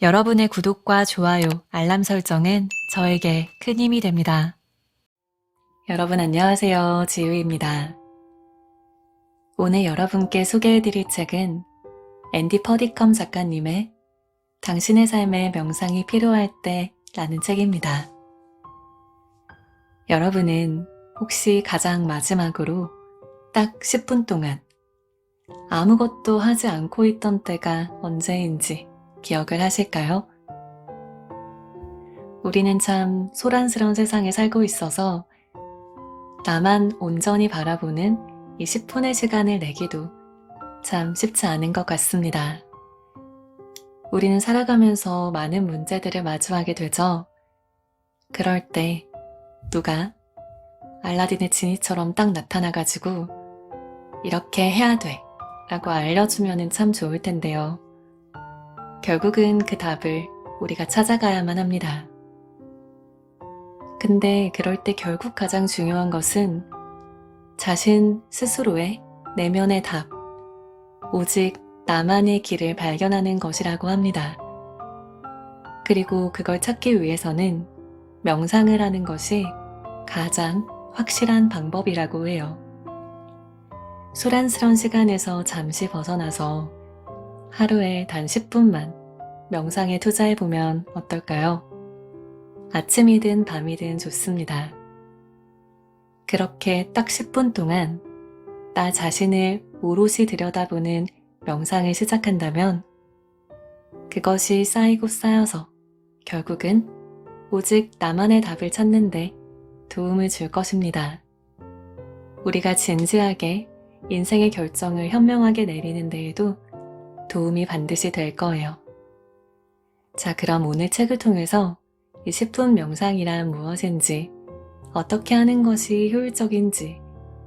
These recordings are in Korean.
여러분의 구독과 좋아요, 알람 설정은 저에게 큰 힘이 됩니다. 여러분 안녕하세요. 지우입니다. 오늘 여러분께 소개해드릴 책은 앤디 퍼디컴 작가님의 당신의 삶에 명상이 필요할 때 라는 책입니다. 여러분은 혹시 가장 마지막으로 딱 10분 동안 아무것도 하지 않고 있던 때가 언제인지 기억을 하실까요? 우리는 참 소란스러운 세상에 살고 있어서 나만 온전히 바라보는 이 10분의 시간을 내기도 참 쉽지 않은 것 같습니다. 우리는 살아가면서 많은 문제들을 마주하게 되죠. 그럴 때 누가 알라딘의 지니처럼 딱 나타나가지고 이렇게 해야 돼 라고 알려주면 참 좋을 텐데요. 결국은 그 답을 우리가 찾아가야만 합니다. 근데 그럴 때 결국 가장 중요한 것은 자신 스스로의 내면의 답, 오직 나만의 길을 발견하는 것이라고 합니다. 그리고 그걸 찾기 위해서는 명상을 하는 것이 가장 확실한 방법이라고 해요. 소란스러운 시간에서 잠시 벗어나서 하루에 단 10분만 명상에 투자해보면 어떨까요? 아침이든 밤이든 좋습니다. 그렇게 딱 10분 동안 나 자신을 오롯이 들여다보는 명상을 시작한다면 그것이 쌓이고 쌓여서 결국은 오직 나만의 답을 찾는데 도움을 줄 것입니다. 우리가 진지하게 인생의 결정을 현명하게 내리는 데에도 도움이 반드시 될 거예요. 자, 그럼 오늘 책을 통해서 이 10분 명상이란 무엇인지, 어떻게 하는 것이 효율적인지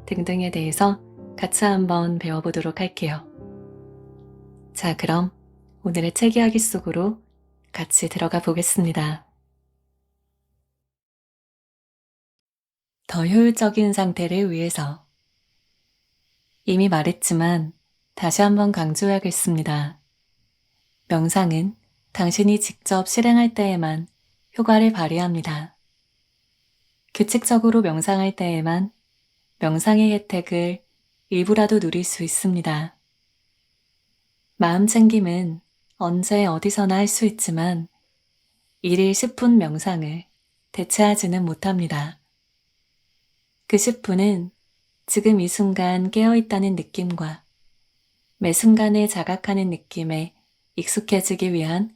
등등에 대해서 같이 한번 배워보도록 할게요. 자, 그럼 오늘의 책 이야기 속으로 같이 들어가 보겠습니다. 더 효율적인 상태를 위해서. 이미 말했지만 다시 한번 강조해야겠습니다. 명상은 당신이 직접 실행할 때에만 효과를 발휘합니다. 규칙적으로 명상할 때에만 명상의 혜택을 일부라도 누릴 수 있습니다. 마음 챙김은 언제 어디서나 할 수 있지만 1일 10분 명상을 대체하지는 못합니다. 그 10분은 지금 이 순간 깨어있다는 느낌과 매 순간을 자각하는 느낌에 익숙해지기 위한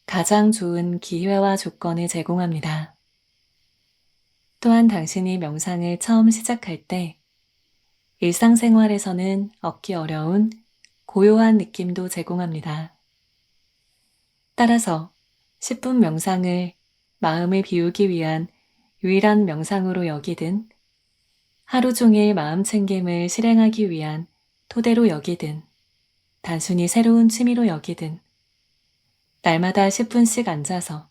가장 좋은 기회와 조건을 제공합니다. 또한 당신이 명상을 처음 시작할 때 일상생활에서는 얻기 어려운 고요한 느낌도 제공합니다. 따라서 10분 명상을 마음을 비우기 위한 유일한 명상으로 여기든 하루 종일 마음 챙김을 실행하기 위한 토대로 여기든 단순히 새로운 취미로 여기든 날마다 10분씩 앉아서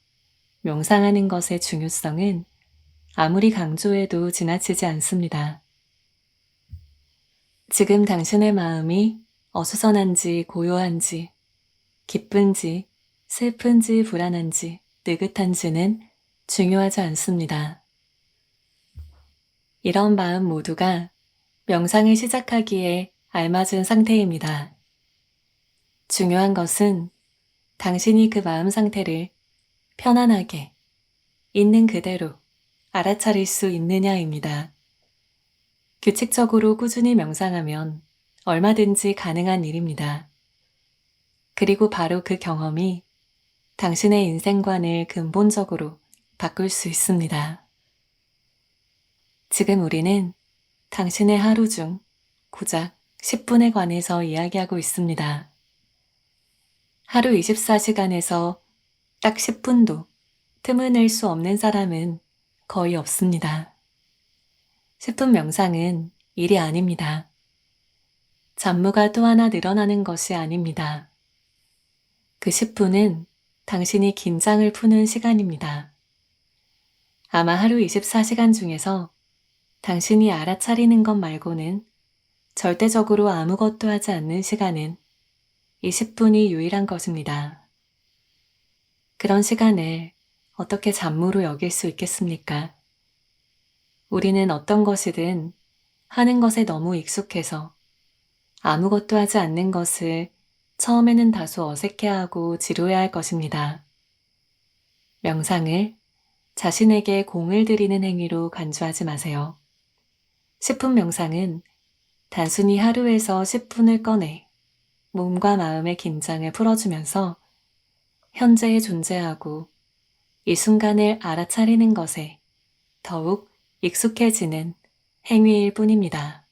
명상하는 것의 중요성은 아무리 강조해도 지나치지 않습니다. 지금 당신의 마음이 어수선한지 고요한지 기쁜지 슬픈지 불안한지 느긋한지는 중요하지 않습니다. 이런 마음 모두가 명상을 시작하기에 알맞은 상태입니다. 중요한 것은 당신이 그 마음 상태를 편안하게 있는 그대로 알아차릴 수 있느냐입니다. 규칙적으로 꾸준히 명상하면 얼마든지 가능한 일입니다. 그리고 바로 그 경험이 당신의 인생관을 근본적으로 바꿀 수 있습니다. 지금 우리는 당신의 하루 중 고작 10분에 관해서 이야기하고 있습니다. 하루 24시간에서 딱 10분도 틈을 낼 수 없는 사람은 거의 없습니다. 10분 명상은 일이 아닙니다. 잡무가 또 하나 늘어나는 것이 아닙니다. 그 10분은 당신이 긴장을 푸는 시간입니다. 아마 하루 24시간 중에서 당신이 알아차리는 것 말고는 절대적으로 아무것도 하지 않는 시간은 이 10분이 유일한 것입니다. 그런 시간을 어떻게 잠무로 여길 수 있겠습니까? 우리는 어떤 것이든 하는 것에 너무 익숙해서 아무것도 하지 않는 것을 처음에는 다소 어색해하고 지루해할 것입니다. 명상을 자신에게 공을 들이는 행위로 간주하지 마세요. 10분 명상은 단순히 하루에서 10분을 꺼내 몸과 마음의 긴장을 풀어주면서 현재에 존재하고 이 순간을 알아차리는 것에 더욱 익숙해지는 행위일 뿐입니다.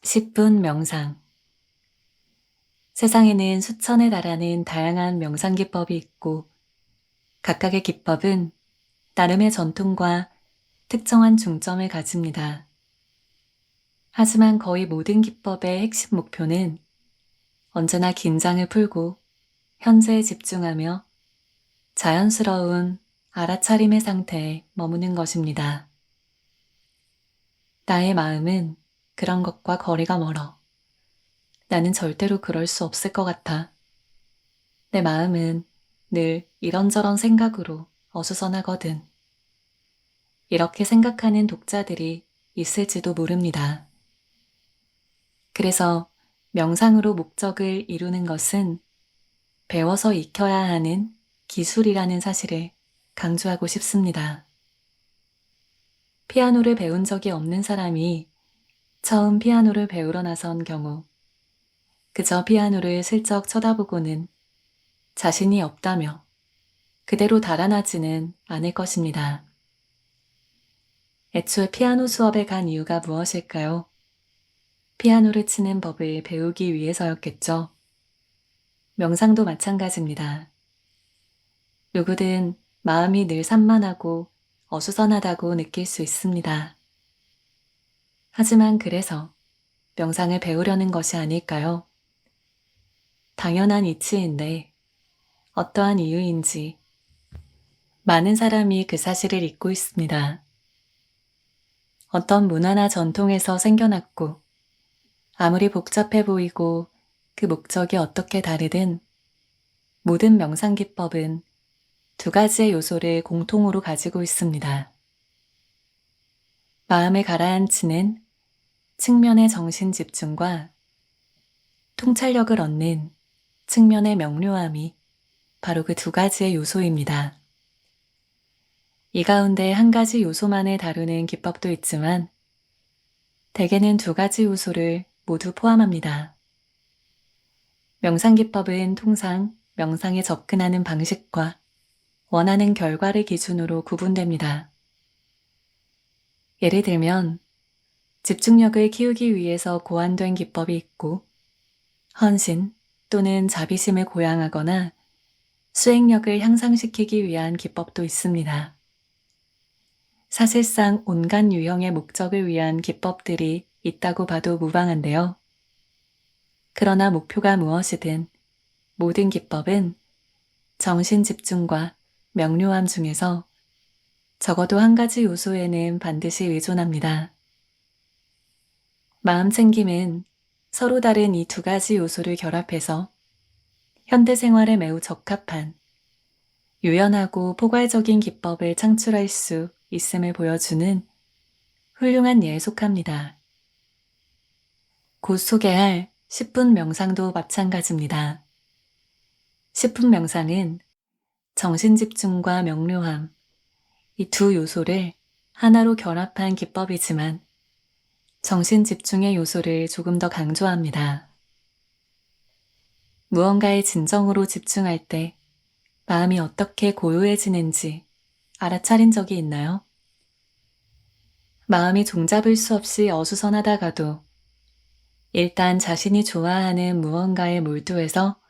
10분 명상. 세상에는 수천에 달하는 다양한 명상 기법이 있고 각각의 기법은 나름의 전통과 특정한 중점을 가집니다. 하지만 거의 모든 기법의 핵심 목표는 언제나 긴장을 풀고 현재에 집중하며 자연스러운 알아차림의 상태에 머무는 것입니다. 나의 마음은 그런 것과 거리가 멀어. 나는 절대로 그럴 수 없을 것 같아. 내 마음은 늘 이런저런 생각으로 어수선하거든. 이렇게 생각하는 독자들이 있을지도 모릅니다. 그래서 명상으로 목적을 이루는 것은 배워서 익혀야 하는 기술이라는 사실을 강조하고 싶습니다. 피아노를 배운 적이 없는 사람이 처음 피아노를 배우러 나선 경우 그저 피아노를 슬쩍 쳐다보고는 자신이 없다며 그대로 달아나지는 않을 것입니다. 애초에 피아노 수업에 간 이유가 무엇일까요? 피아노를 치는 법을 배우기 위해서였겠죠. 명상도 마찬가지입니다. 누구든 마음이 늘 산만하고 어수선하다고 느낄 수 있습니다. 하지만 그래서 명상을 배우려는 것이 아닐까요? 당연한 이치인데 어떠한 이유인지 많은 사람이 그 사실을 잊고 있습니다. 어떤 문화나 전통에서 생겨났고 아무리 복잡해 보이고 그 목적이 어떻게 다르든 모든 명상 기법은 두 가지의 요소를 공통으로 가지고 있습니다. 마음을 가라앉히는 측면의 정신 집중과 통찰력을 얻는 측면의 명료함이 바로 그 두 가지의 요소입니다. 이 가운데 한 가지 요소만을 다루는 기법도 있지만 대개는 두 가지 요소를 모두 포함합니다. 명상 기법은 통상 명상에 접근하는 방식과 원하는 결과를 기준으로 구분됩니다. 예를 들면 집중력을 키우기 위해서 고안된 기법이 있고 헌신 또는 자비심을 고양하거나 수행력을 향상시키기 위한 기법도 있습니다. 사실상 온갖 유형의 목적을 위한 기법들이 있다고 봐도 무방한데요. 그러나 목표가 무엇이든 모든 기법은 정신 집중과 명료함 중에서 적어도 한 가지 요소에는 반드시 의존합니다. 마음챙김은 서로 다른 이 두 가지 요소를 결합해서 현대 생활에 매우 적합한 유연하고 포괄적인 기법을 창출할 수 있음을 보여주는 훌륭한 예에 속합니다. 곧 소개할 10분 명상도 마찬가지입니다. 10분 명상은 정신 집중과 명료함, 이 두 요소를 하나로 결합한 기법이지만 정신 집중의 요소를 조금 더 강조합니다. 무언가에 진정으로 집중할 때 마음이 어떻게 고요해지는지 알아차린 적이 있나요? 마음이 종잡을 수 없이 어수선하다가도 일단 자신이 좋아하는 무언가에 몰두해서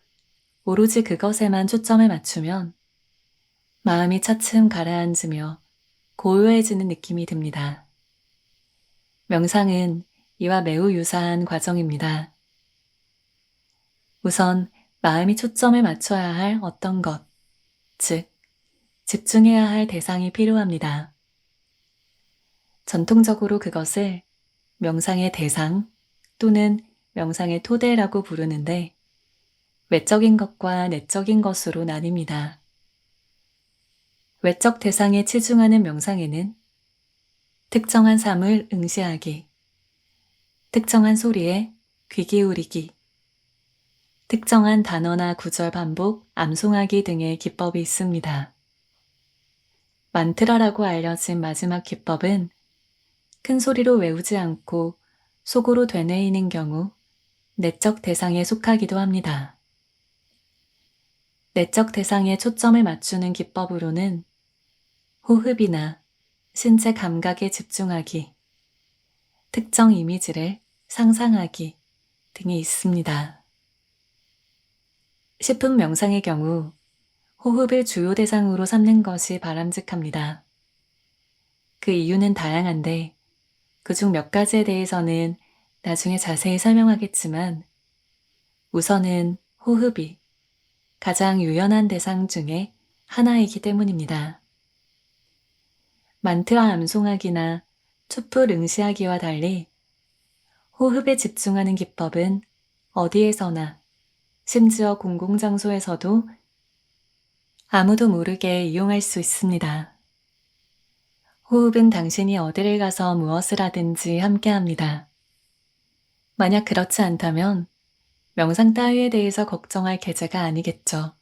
오로지 그것에만 초점을 맞추면 마음이 차츰 가라앉으며 고요해지는 느낌이 듭니다. 명상은 이와 매우 유사한 과정입니다. 우선 마음이 초점을 맞춰야 할 어떤 것, 즉 집중해야 할 대상이 필요합니다. 전통적으로 그것을 명상의 대상 또는 명상의 토대라고 부르는데 외적인 것과 내적인 것으로 나뉩니다. 외적 대상에 치중하는 명상에는 특정한 삶을 응시하기, 특정한 소리에 귀 기울이기, 특정한 단어나 구절 반복, 암송하기 등의 기법이 있습니다. 만트라라고 알려진 마지막 기법은 큰 소리로 외우지 않고 속으로 되뇌이는 경우 내적 대상에 속하기도 합니다. 내적 대상에 초점을 맞추는 기법으로는 호흡이나 신체 감각에 집중하기, 특정 이미지를 상상하기 등이 있습니다. 10분 명상의 경우 호흡을 주요 대상으로 삼는 것이 바람직합니다. 그 이유는 다양한데 그중 몇 가지에 대해서는 나중에 자세히 설명하겠지만 우선은 호흡이 가장 유연한 대상 중에 하나이기 때문입니다. 만트라 암송하기나 촛불 응시하기와 달리 호흡에 집중하는 기법은 어디에서나 심지어 공공장소에서도 아무도 모르게 이용할 수 있습니다. 호흡은 당신이 어디를 가서 무엇을 하든지 함께합니다. 만약 그렇지 않다면 명상 따위에 대해서 걱정할 계제가 아니겠죠.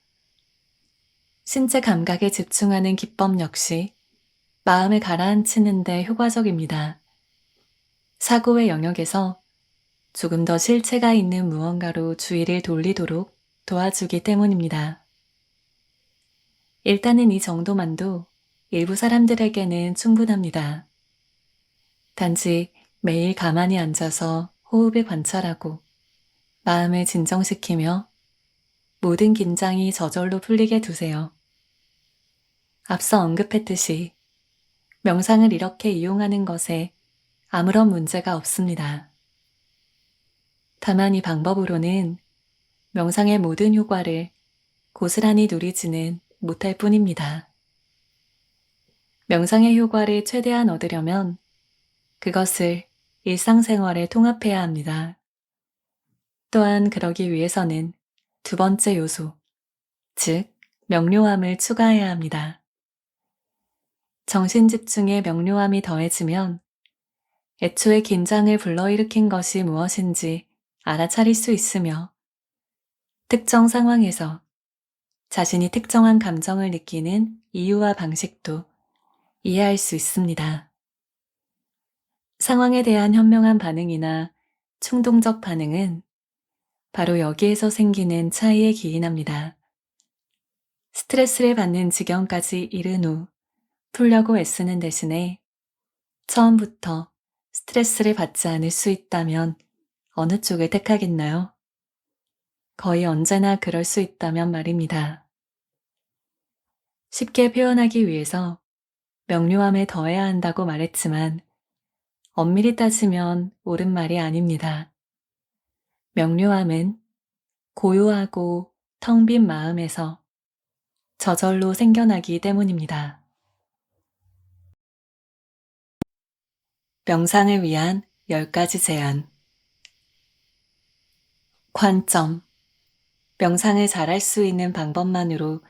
신체 감각에 집중하는 기법 역시 마음을 가라앉히는 데 효과적입니다. 사고의 영역에서 조금 더 실체가 있는 무언가로 주의를 돌리도록 도와주기 때문입니다. 일단은 이 정도만도 일부 사람들에게는 충분합니다. 단지 매일 가만히 앉아서 호흡을 관찰하고 마음을 진정시키며 모든 긴장이 저절로 풀리게 두세요. 앞서 언급했듯이 명상을 이렇게 이용하는 것에 아무런 문제가 없습니다. 다만 이 방법으로는 명상의 모든 효과를 고스란히 누리지는 못할 뿐입니다. 명상의 효과를 최대한 얻으려면 그것을 일상생활에 통합해야 합니다. 또한 그러기 위해서는 두 번째 요소, 즉 명료함을 추가해야 합니다. 정신집중에 명료함이 더해지면 애초에 긴장을 불러일으킨 것이 무엇인지 알아차릴 수 있으며 특정 상황에서 자신이 특정한 감정을 느끼는 이유와 방식도 이해할 수 있습니다. 상황에 대한 현명한 반응이나 충동적 반응은 바로 여기에서 생기는 차이에 기인합니다. 스트레스를 받는 지경까지 이른 후 풀려고 애쓰는 대신에 처음부터 스트레스를 받지 않을 수 있다면 어느 쪽을 택하겠나요? 거의 언제나 그럴 수 있다면 말입니다. 쉽게 표현하기 위해서 명료함을 더해야 한다고 말했지만 엄밀히 따지면 옳은 말이 아닙니다. 명료함은 고요하고 텅 빈 마음에서 저절로 생겨나기 때문입니다. 명상을 위한 10가지 제안. 관점. 명상을 잘할 수 있는 방법만으로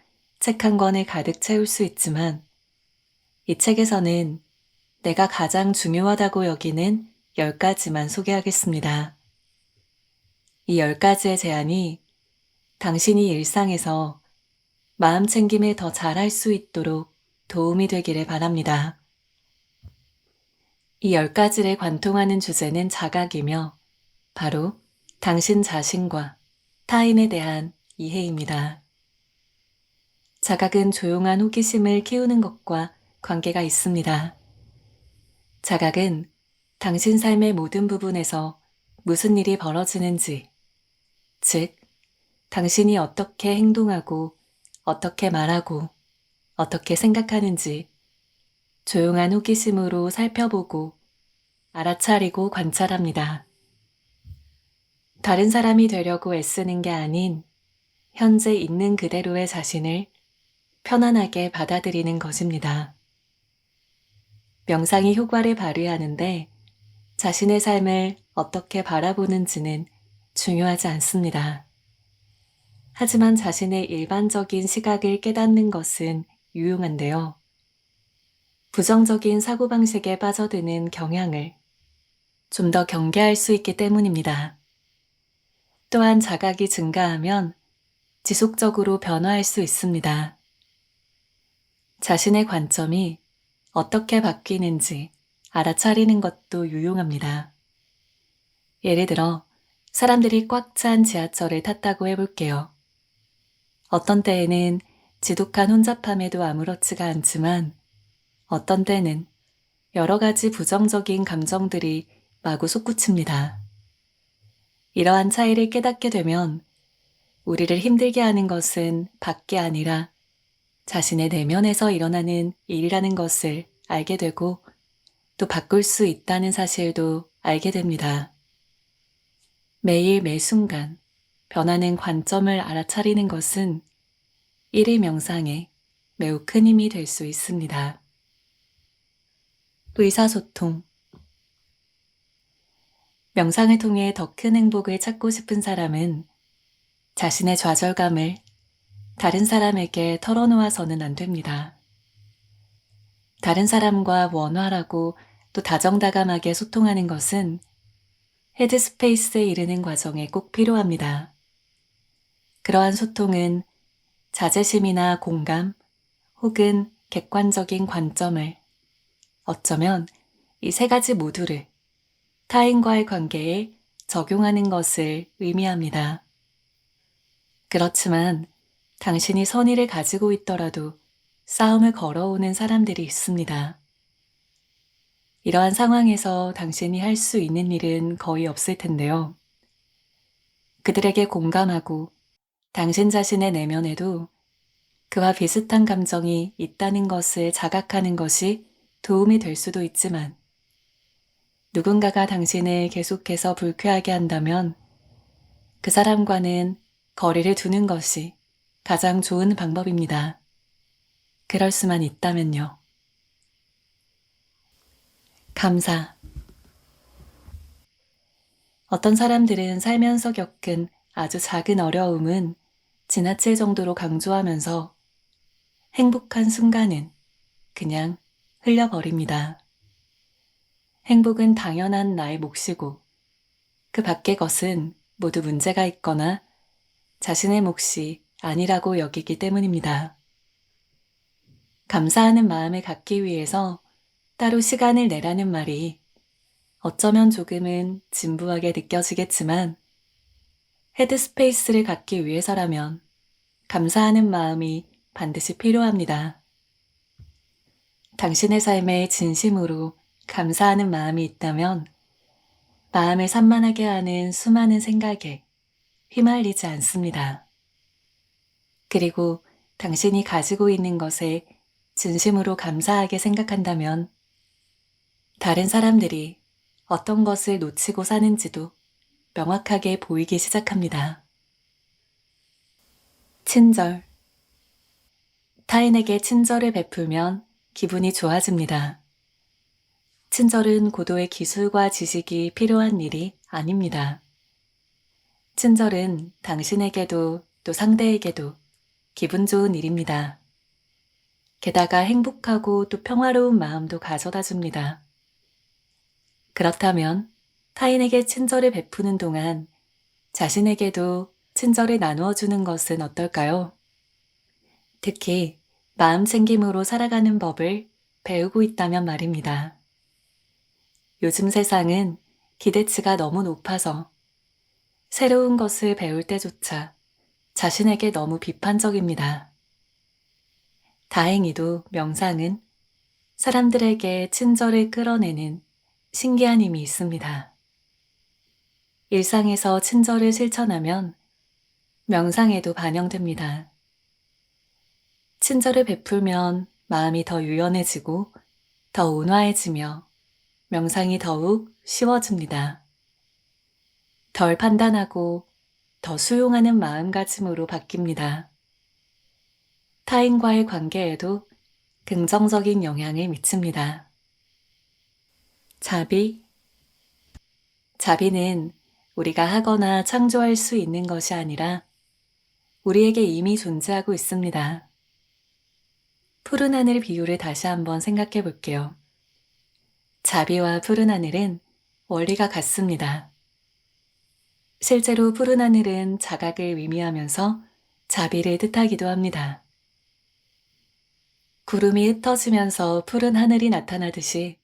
책 한 권을 가득 채울 수 있지만 이 책에서는 내가 가장 중요하다고 여기는 10가지만 소개하겠습니다. 이 10가지의 제안이 당신이 일상에서 마음 챙김을 더 잘할 수 있도록 도움이 되기를 바랍니다. 이 10가지를 관통하는 주제는 자각이며 바로 당신 자신과 타인에 대한 이해입니다. 자각은 조용한 호기심을 키우는 것과 관계가 있습니다. 자각은 당신 삶의 모든 부분에서 무슨 일이 벌어지는지, 즉, 당신이 어떻게 행동하고, 어떻게 말하고, 어떻게 생각하는지 조용한 호기심으로 살펴보고, 알아차리고 관찰합니다. 다른 사람이 되려고 애쓰는 게 아닌 현재 있는 그대로의 자신을 편안하게 받아들이는 것입니다. 명상이 효과를 발휘하는데 자신의 삶을 어떻게 바라보는지는 중요하지 않습니다. 하지만 자신의 일반적인 시각을 깨닫는 것은 유용한데요. 부정적인 사고방식에 빠져드는 경향을 좀 더 경계할 수 있기 때문입니다. 또한 자각이 증가하면 지속적으로 변화할 수 있습니다. 자신의 관점이 어떻게 바뀌는지 알아차리는 것도 유용합니다. 예를 들어, 사람들이 꽉 찬 지하철을 탔다고 해볼게요. 어떤 때에는 지독한 혼잡함에도 아무렇지가 않지만 어떤 때는 여러 가지 부정적인 감정들이 마구 솟구칩니다. 이러한 차이를 깨닫게 되면 우리를 힘들게 하는 것은 밖이 아니라 자신의 내면에서 일어나는 일이라는 것을 알게 되고 또 바꿀 수 있다는 사실도 알게 됩니다. 매일 매 순간 변하는 관점을 알아차리는 것은 일일 명상에 매우 큰 힘이 될 수 있습니다. 의사소통. 명상을 통해 더 큰 행복을 찾고 싶은 사람은 자신의 좌절감을 다른 사람에게 털어놓아서는 안 됩니다. 다른 사람과 원활하고 또 다정다감하게 소통하는 것은 헤드스페이스에 이르는 과정에 꼭 필요합니다. 그러한 소통은 자제심이나 공감 혹은 객관적인 관점을 어쩌면 이 세 가지 모두를 타인과의 관계에 적용하는 것을 의미합니다. 그렇지만 당신이 선의를 가지고 있더라도 싸움을 걸어오는 사람들이 있습니다. 이러한 상황에서 당신이 할 수 있는 일은 거의 없을 텐데요. 그들에게 공감하고 당신 자신의 내면에도 그와 비슷한 감정이 있다는 것을 자각하는 것이 도움이 될 수도 있지만 누군가가 당신을 계속해서 불쾌하게 한다면 그 사람과는 거리를 두는 것이 가장 좋은 방법입니다. 그럴 수만 있다면요. 감사. 어떤 사람들은 살면서 겪은 아주 작은 어려움은 지나칠 정도로 강조하면서 행복한 순간은 그냥 흘려버립니다. 행복은 당연한 나의 몫이고 그 밖의 것은 모두 문제가 있거나 자신의 몫이 아니라고 여기기 때문입니다. 감사하는 마음을 갖기 위해서 따로 시간을 내라는 말이 어쩌면 조금은 진부하게 느껴지겠지만 헤드스페이스를 갖기 위해서라면 감사하는 마음이 반드시 필요합니다. 당신의 삶에 진심으로 감사하는 마음이 있다면 마음을 산만하게 하는 수많은 생각에 휘말리지 않습니다. 그리고 당신이 가지고 있는 것에 진심으로 감사하게 생각한다면 다른 사람들이 어떤 것을 놓치고 사는지도 명확하게 보이기 시작합니다. 친절. 타인에게 친절을 베풀면 기분이 좋아집니다. 친절은 고도의 기술과 지식이 필요한 일이 아닙니다. 친절은 당신에게도 또 상대에게도 기분 좋은 일입니다. 게다가 행복하고 또 평화로운 마음도 가져다 줍니다. 그렇다면 타인에게 친절을 베푸는 동안 자신에게도 친절을 나누어 주는 것은 어떨까요? 특히 마음 챙김으로 살아가는 법을 배우고 있다면 말입니다. 요즘 세상은 기대치가 너무 높아서 새로운 것을 배울 때조차 자신에게 너무 비판적입니다. 다행히도 명상은 사람들에게 친절을 끌어내는 신기한 힘이 있습니다. 일상에서 친절을 실천하면 명상에도 반영됩니다. 친절을 베풀면 마음이 더 유연해지고 더 온화해지며 명상이 더욱 쉬워집니다. 덜 판단하고 더 수용하는 마음가짐으로 바뀝니다. 타인과의 관계에도 긍정적인 영향을 미칩니다. 자비. 자비는 우리가 하거나 창조할 수 있는 것이 아니라 우리에게 이미 존재하고 있습니다. 푸른 하늘 비유를 다시 한번 생각해 볼게요. 자비와 푸른 하늘은 원리가 같습니다. 실제로 푸른 하늘은 자각을 의미하면서 자비를 뜻하기도 합니다. 구름이 흩어지면서 푸른 하늘이 나타나듯이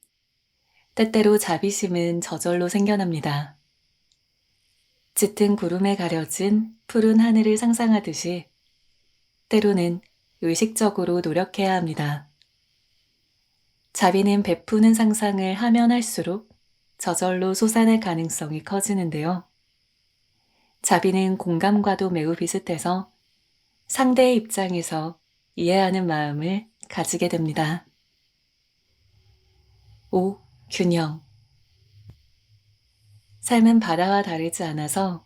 때때로 자비심은 저절로 생겨납니다. 짙은 구름에 가려진 푸른 하늘을 상상하듯이 때로는 의식적으로 노력해야 합니다. 자비는 베푸는 상상을 하면 할수록 저절로 솟아날 가능성이 커지는데요. 자비는 공감과도 매우 비슷해서 상대의 입장에서 이해하는 마음을 가지게 됩니다. 5. 균형. 삶은 바다와 다르지 않아서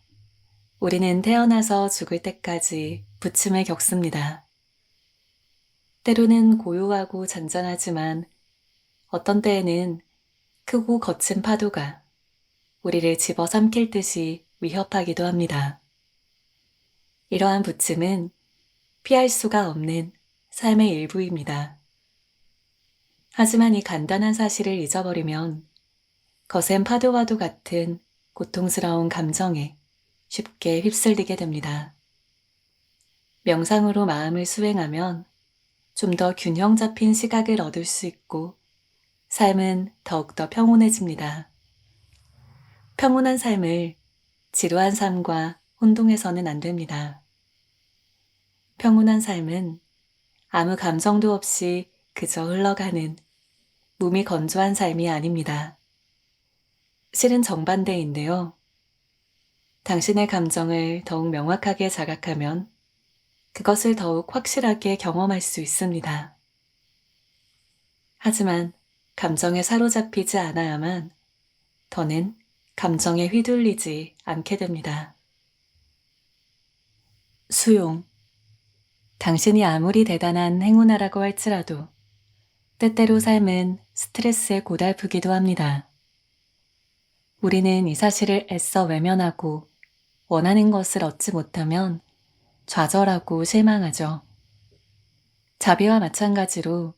우리는 태어나서 죽을 때까지 부침을 겪습니다. 때로는 고요하고 잔잔하지만 어떤 때에는 크고 거친 파도가 우리를 집어삼킬 듯이 위협하기도 합니다. 이러한 부침은 피할 수가 없는 삶의 일부입니다. 하지만 이 간단한 사실을 잊어버리면 거센 파도와도 같은 고통스러운 감정에 쉽게 휩쓸리게 됩니다. 명상으로 마음을 수행하면 좀 더 균형 잡힌 시각을 얻을 수 있고 삶은 더욱더 평온해집니다. 평온한 삶을 지루한 삶과 혼동해서는 안 됩니다. 평온한 삶은 아무 감정도 없이 그저 흘러가는 몸이 건조한 삶이 아닙니다. 실은 정반대인데요. 당신의 감정을 더욱 명확하게 자각하면 그것을 더욱 확실하게 경험할 수 있습니다. 하지만 감정에 사로잡히지 않아야만 더는 감정에 휘둘리지 않게 됩니다. 수용. 당신이 아무리 대단한 행운아라고 할지라도 때때로 삶은 스트레스에 고달프기도 합니다. 우리는 이 사실을 애써 외면하고 원하는 것을 얻지 못하면 좌절하고 실망하죠. 자비와 마찬가지로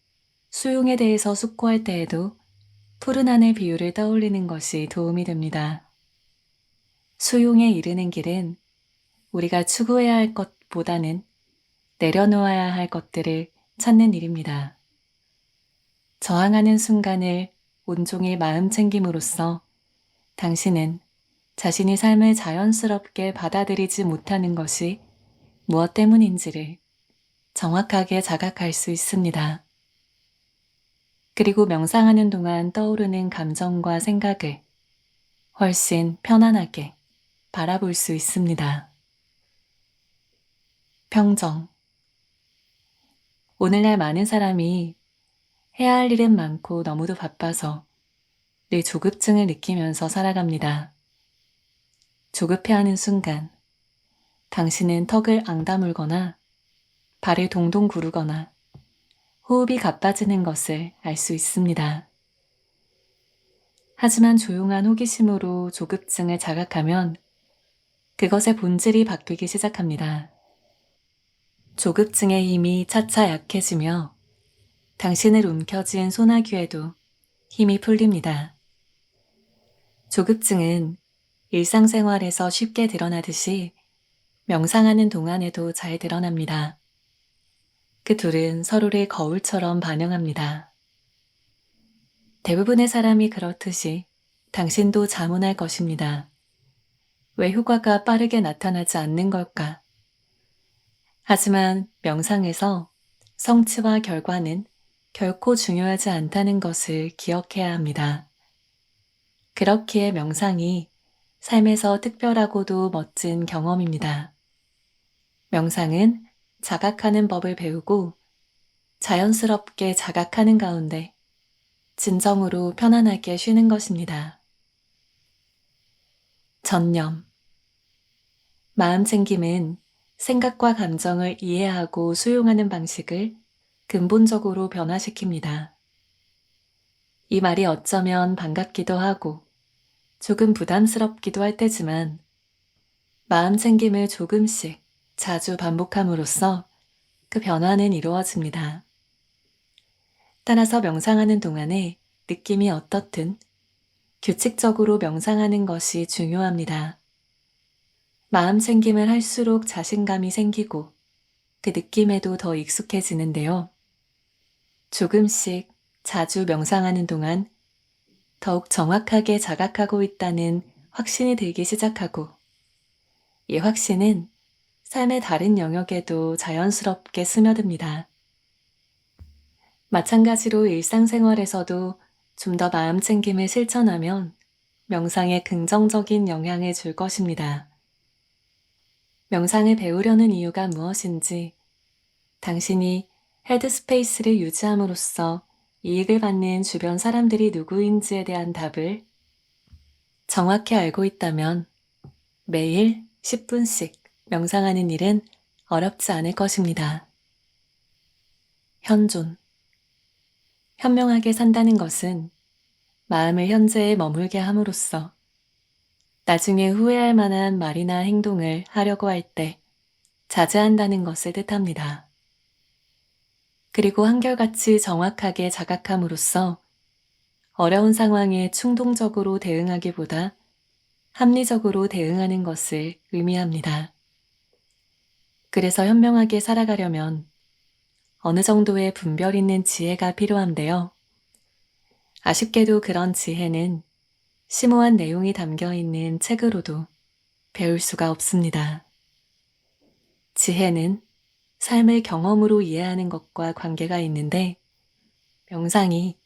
수용에 대해서 숙고할 때에도 푸른 하늘 비유를 떠올리는 것이 도움이 됩니다. 수용에 이르는 길은 우리가 추구해야 할 것보다는 내려놓아야 할 것들을 찾는 일입니다. 저항하는 순간을 온종일 마음 챙김으로써 당신은 자신이 삶을 자연스럽게 받아들이지 못하는 것이 무엇 때문인지를 정확하게 자각할 수 있습니다. 그리고 명상하는 동안 떠오르는 감정과 생각을 훨씬 편안하게 바라볼 수 있습니다. 평정. 오늘날 많은 사람이 해야 할 일은 많고 너무도 바빠서 늘 조급증을 느끼면서 살아갑니다. 조급해하는 순간 당신은 턱을 앙다물거나 발을 동동 구르거나 호흡이 가빠지는 것을 알 수 있습니다. 하지만 조용한 호기심으로 조급증을 자각하면 그것의 본질이 바뀌기 시작합니다. 조급증의 힘이 차차 약해지며 당신을 움켜쥔 소나귀에도 힘이 풀립니다. 조급증은 일상생활에서 쉽게 드러나듯이 명상하는 동안에도 잘 드러납니다. 그 둘은 서로를 거울처럼 반영합니다. 대부분의 사람이 그렇듯이 당신도 자문할 것입니다. 왜 효과가 빠르게 나타나지 않는 걸까? 하지만 명상에서 성취와 결과는 결코 중요하지 않다는 것을 기억해야 합니다. 그렇기에 명상이 삶에서 특별하고도 멋진 경험입니다. 명상은 자각하는 법을 배우고 자연스럽게 자각하는 가운데 진정으로 편안하게 쉬는 것입니다. 전념. 마음 챙김은 생각과 감정을 이해하고 수용하는 방식을 근본적으로 변화시킵니다. 이 말이 어쩌면 반갑기도 하고 조금 부담스럽기도 할 때지만 마음 챙김을 조금씩 자주 반복함으로써 그 변화는 이루어집니다. 따라서 명상하는 동안에 느낌이 어떻든 규칙적으로 명상하는 것이 중요합니다. 마음 챙김을 할수록 자신감이 생기고 그 느낌에도 더 익숙해지는데요. 조금씩 자주 명상하는 동안 더욱 정확하게 자각하고 있다는 확신이 들기 시작하고 이 확신은 삶의 다른 영역에도 자연스럽게 스며듭니다. 마찬가지로 일상생활에서도 좀 더 마음 챙김을 실천하면 명상에 긍정적인 영향을 줄 것입니다. 명상을 배우려는 이유가 무엇인지, 당신이 헤드스페이스를 유지함으로써 이익을 받는 주변 사람들이 누구인지에 대한 답을 정확히 알고 있다면 매일 10분씩 명상하는 일은 어렵지 않을 것입니다. 현존. 현명하게 산다는 것은 마음을 현재에 머물게 함으로써 나중에 후회할 만한 말이나 행동을 하려고 할 때 자제한다는 것을 뜻합니다. 그리고 한결같이 정확하게 자각함으로써 어려운 상황에 충동적으로 대응하기보다 합리적으로 대응하는 것을 의미합니다. 그래서 현명하게 살아가려면 어느 정도의 분별 있는 지혜가 필요한데요. 아쉽게도 그런 지혜는 심오한 내용이 담겨 있는 책으로도 배울 수가 없습니다. 지혜는 삶을 경험으로 이해하는 것과 관계가 있는데 명상이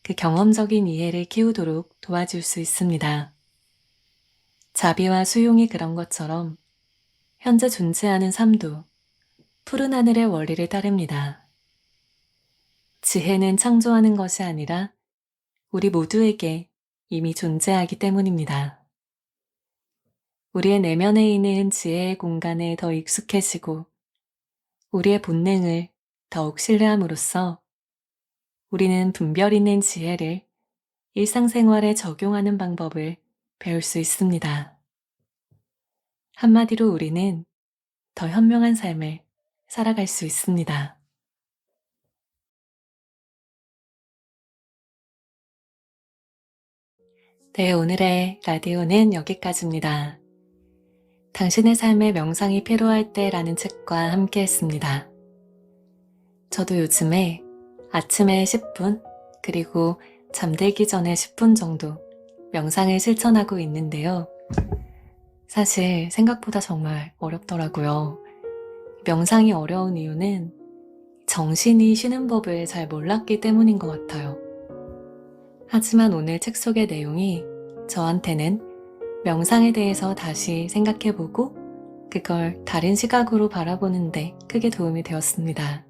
그 경험적인 이해를 키우도록 도와줄 수 있습니다. 자비와 수용이 그런 것처럼 현재 존재하는 삶도 푸른 하늘의 원리를 따릅니다. 지혜는 창조하는 것이 아니라 우리 모두에게 이미 존재하기 때문입니다. 우리의 내면에 있는 지혜의 공간에 더 익숙해지고 우리의 본능을 더욱 신뢰함으로써 우리는 분별 있는 지혜를 일상생활에 적용하는 방법을 배울 수 있습니다. 한마디로 우리는 더 현명한 삶을 살아갈 수 있습니다. 네, 오늘의 라디오는 여기까지입니다. 당신의 삶에 명상이 필요할 때라는 책과 함께 했습니다. 저도 요즘에 아침에 10분, 그리고 잠들기 전에 10분 정도 명상을 실천하고 있는데요. 사실 생각보다 정말 어렵더라고요. 명상이 어려운 이유는 정신이 쉬는 법을 잘 몰랐기 때문인 것 같아요. 하지만 오늘 책 속의 내용이 저한테는 명상에 대해서 다시 생각해보고 그걸 다른 시각으로 바라보는데 크게 도움이 되었습니다.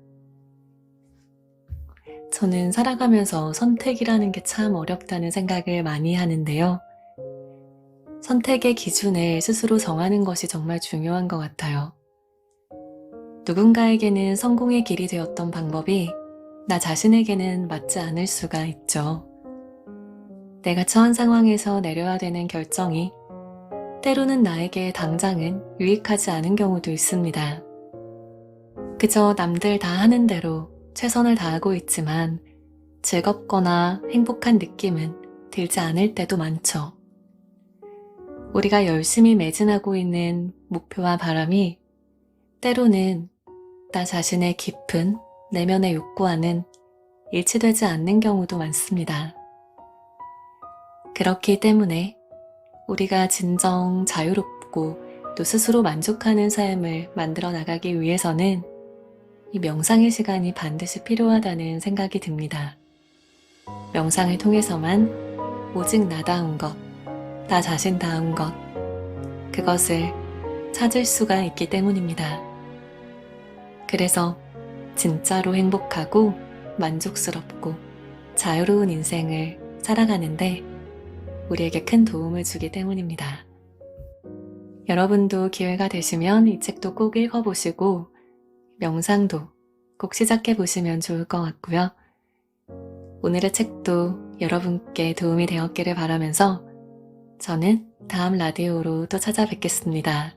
저는 살아가면서 선택이라는 게 참 어렵다는 생각을 많이 하는데요. 선택의 기준을 스스로 정하는 것이 정말 중요한 것 같아요. 누군가에게는 성공의 길이 되었던 방법이 나 자신에게는 맞지 않을 수가 있죠. 내가 처한 상황에서 내려야 되는 결정이 때로는 나에게 당장은 유익하지 않은 경우도 있습니다. 그저 남들 다 하는 대로 최선을 다하고 있지만 즐겁거나 행복한 느낌은 들지 않을 때도 많죠. 우리가 열심히 매진하고 있는 목표와 바람이 때로는 나 자신의 깊은 내면의 욕구와는 일치되지 않는 경우도 많습니다. 그렇기 때문에 우리가 진정 자유롭고 또 스스로 만족하는 삶을 만들어 나가기 위해서는 이 명상의 시간이 반드시 필요하다는 생각이 듭니다. 명상을 통해서만 오직 나다운 것, 나 자신다운 것, 그것을 찾을 수가 있기 때문입니다. 그래서 진짜로 행복하고 만족스럽고 자유로운 인생을 살아가는데 우리에게 큰 도움을 주기 때문입니다. 여러분도 기회가 되시면 이 책도 꼭 읽어보시고 명상도 꼭 시작해보시면 좋을 것 같고요. 오늘의 책도 여러분께 도움이 되었기를 바라면서 저는 다음 라디오로 또 찾아뵙겠습니다.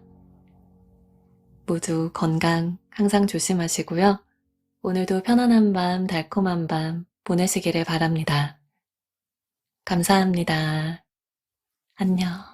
모두 건강 항상 조심하시고요. 오늘도 편안한 밤, 달콤한 밤 보내시기를 바랍니다. 감사합니다. 안녕.